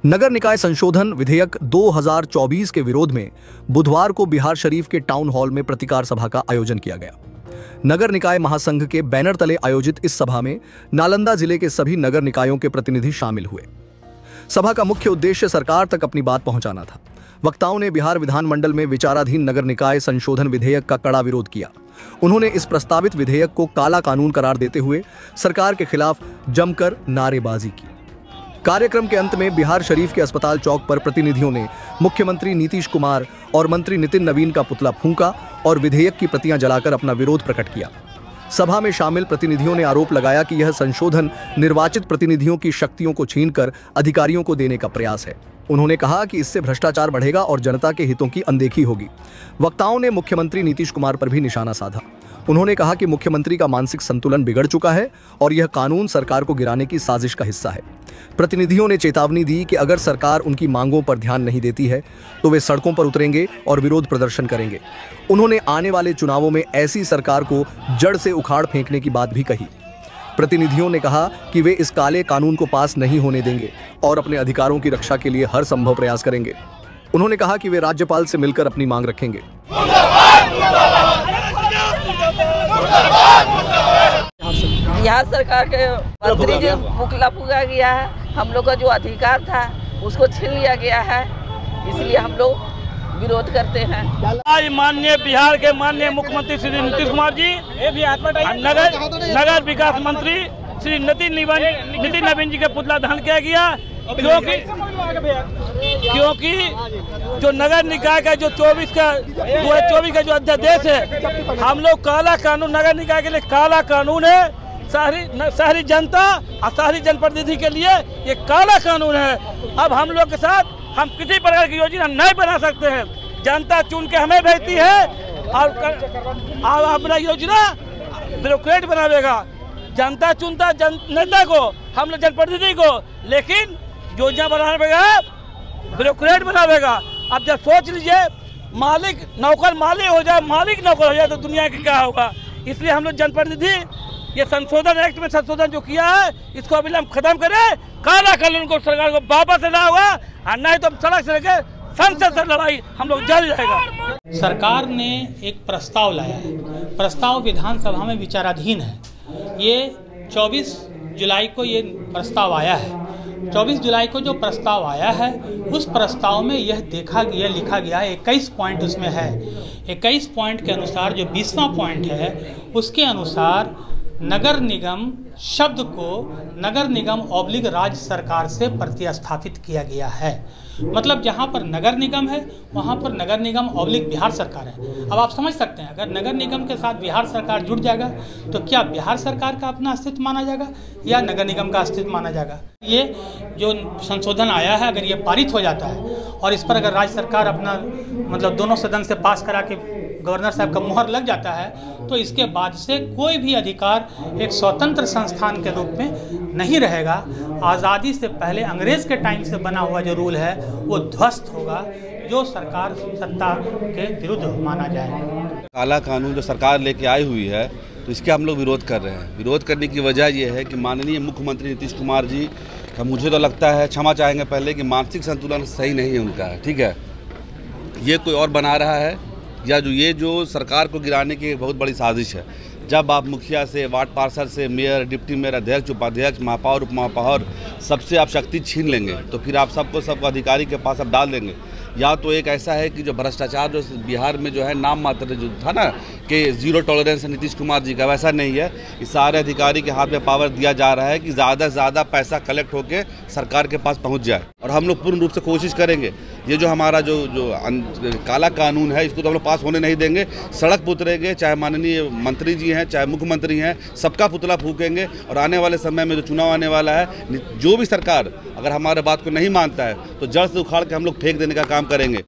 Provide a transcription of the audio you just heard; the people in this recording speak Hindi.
नगर निकाय संशोधन विधेयक 2024 के विरोध में बुधवार को बिहार शरीफ के टाउन हॉल में प्रतिकार सभा का आयोजन किया गया। नगर निकाय महासंघ के बैनर तले आयोजित इस सभा में नालंदा जिले के सभी नगर निकायों के प्रतिनिधि शामिल हुए। सभा का मुख्य उद्देश्य सरकार तक अपनी बात पहुंचाना था। वक्ताओं ने बिहार विधानमंडल में विचाराधीन नगर निकाय संशोधन विधेयक का कड़ा विरोध किया। उन्होंने इस प्रस्तावित विधेयक को काला कानून करार देते हुए सरकार के खिलाफ जमकर नारेबाजी की। कार्यक्रम के अंत में बिहार शरीफ के अस्पताल चौक पर प्रतिनिधियों ने मुख्यमंत्री नीतीश कुमार और मंत्री नितिन नवीन का पुतला फूंका और विधेयक की प्रतियां जलाकर अपना विरोध प्रकट किया। सभा में शामिल प्रतिनिधियों ने आरोप लगाया कि यह संशोधन निर्वाचित प्रतिनिधियों की शक्तियों को छीनकर अधिकारियों को देने का प्रयास है। उन्होंने कहा कि इससे भ्रष्टाचार बढ़ेगा और जनता के हितों की अनदेखी होगी। वक्ताओं ने मुख्यमंत्री नीतीश कुमार पर भी निशाना साधा। उन्होंने कहा कि मुख्यमंत्री का मानसिक संतुलन बिगड़ चुका है और यह कानून सरकार को गिराने की साजिश का हिस्सा है। प्रतिनिधियों ने चेतावनी दी कि अगर सरकार उनकी मांगों पर ध्यान नहीं देती है तो वे सड़कों पर उतरेंगे और विरोध प्रदर्शन करेंगे। उन्होंने आने वाले चुनावों में ऐसी सरकार को जड़ से उखाड़ फेंकने की बात भी कही। प्रतिनिधियों ने कहा कि वे इस काले कानून को पास नहीं होने देंगे और अपने अधिकारों की रक्षा के लिए हर संभव प्रयास करेंगे। उन्होंने कहा कि वे राज्यपाल से मिलकर अपनी मांग रखेंगे। बिहार सरकार के मंत्री जो पुतला फूंका गया है, हम लोग का जो अधिकार था उसको छीन लिया गया है, इसलिए हम लोग विरोध करते हैं। आज माननीय बिहार के माननीय मुख्यमंत्री श्री नीतीश कुमार जी, नगर विकास मंत्री श्री नितिन नवीन जी के पुतला दहन किया गया, क्योंकि जो नगर निकाय का जो 2024 का जो अध्यादेश है, हम लोग काला कानून नगर निकाय के लिए काला कानून है। शहरी जनता और शहरी जनप्रतिनिधि के लिए ये काला कानून है। अब हम लोग के साथ हम किसी प्रकार की योजना नहीं बना सकते हैं। जनता चुन के हमें भेजती है और अपना योजना ब्यूरोक्रेट बनावेगा। जनता चुनता नेता को, हम लोग जनप्रतिनिधि को, लेकिन योजना बनावेगा ब्यूरोक्रेट बनावेगा। अब जब सोच लीजिए मालिक नौकर मालिक हो जाए, मालिक नौकर हो जाए तो दुनिया की क्या होगा। इसलिए हम लोग जनप्रतिनिधि ये संशोधन एक्ट में संशोधन जो किया है, इसको अभी हम खत्म करें। काला कानून को सरकार को वापस लेना होगा और नहीं तो हम सड़क से लेकर संसद से लड़ाई हम लोग जारी रहेगा। सरकार ने एक प्रस्ताव लाया है, प्रस्ताव विधानसभा में विचाराधीन है। ये 24 जुलाई को ये प्रस्ताव आया है। 24 जुलाई को जो प्रस्ताव आया है, उस प्रस्ताव में यह लिखा गया है, 21 पॉइंट उसमें है। 21 पॉइंट के अनुसार जो 20वां पॉइंट है, उसके अनुसार नगर निगम शब्द को नगर निगम ऑब्लिग राज्य सरकार से प्रतिस्थापित किया गया है। मतलब जहाँ पर नगर निगम है वहाँ पर नगर निगम ऑब्लिग बिहार सरकार है। अब आप समझ सकते हैं, अगर नगर निगम के साथ बिहार सरकार जुड़ जाएगा तो क्या बिहार सरकार का अपना अस्तित्व माना जाएगा या नगर निगम का अस्तित्व माना जाएगा। ये जो संशोधन आया है, अगर ये पारित हो जाता है और इस पर अगर राज्य सरकार अपना मतलब दोनों सदन से पास करा के गवर्नर साहब का मुहर लग जाता है, तो इसके बाद से कोई भी अधिकार एक स्वतंत्र संस्थान के रूप में नहीं रहेगा। आज़ादी से पहले अंग्रेज के टाइम से बना हुआ जो रूल है वो ध्वस्त होगा, जो सरकार सत्ता के विरुद्ध माना जाएगा। काला कानून जो सरकार लेके आई हुई है, तो इसके हम लोग विरोध कर रहे हैं। विरोध करने की वजह यह है कि माननीय मुख्यमंत्री नीतीश कुमार जी का मुझे तो लगता है, क्षमा चाहेंगे पहले, कि मानसिक संतुलन सही नहीं है उनका। ठीक है, ये कोई और बना रहा है या ये जो सरकार को गिराने की बहुत बड़ी साजिश है। जब आप मुखिया से, वार्ड पार्षद से, मेयर, डिप्टी मेयर, अध्यक्ष, उपाध्यक्ष, महापौर, उप महापौर सबसे आप शक्ति छीन लेंगे तो फिर आप सबको अधिकारी के पास आप डाल देंगे। या तो एक ऐसा है कि जो भ्रष्टाचार जो बिहार में जो है नाम मात्र जो था ना कि जीरो टॉलरेंस है नीतीश कुमार जी का, वैसा नहीं है। इस सारे अधिकारी के हाथ में पावर दिया जा रहा है कि ज़्यादा से ज़्यादा पैसा कलेक्ट होकर सरकार के पास पहुंच जाए। और हम लोग पूर्ण रूप से कोशिश करेंगे, ये जो हमारा जो काला कानून है, इसको तो हम लोग पास होने नहीं देंगे। सड़क पर उतरेंगे, चाहे माननीय मंत्री जी हैं, चाहे मुख्यमंत्री हैं, सबका पुतला फूकेंगे। और आने वाले समय में जो चुनाव आने वाला है, जो भी सरकार अगर हमारे बात को नहीं मानता है तो जड़ से उखाड़ के हम लोग फेंक देने का काम करेंगे।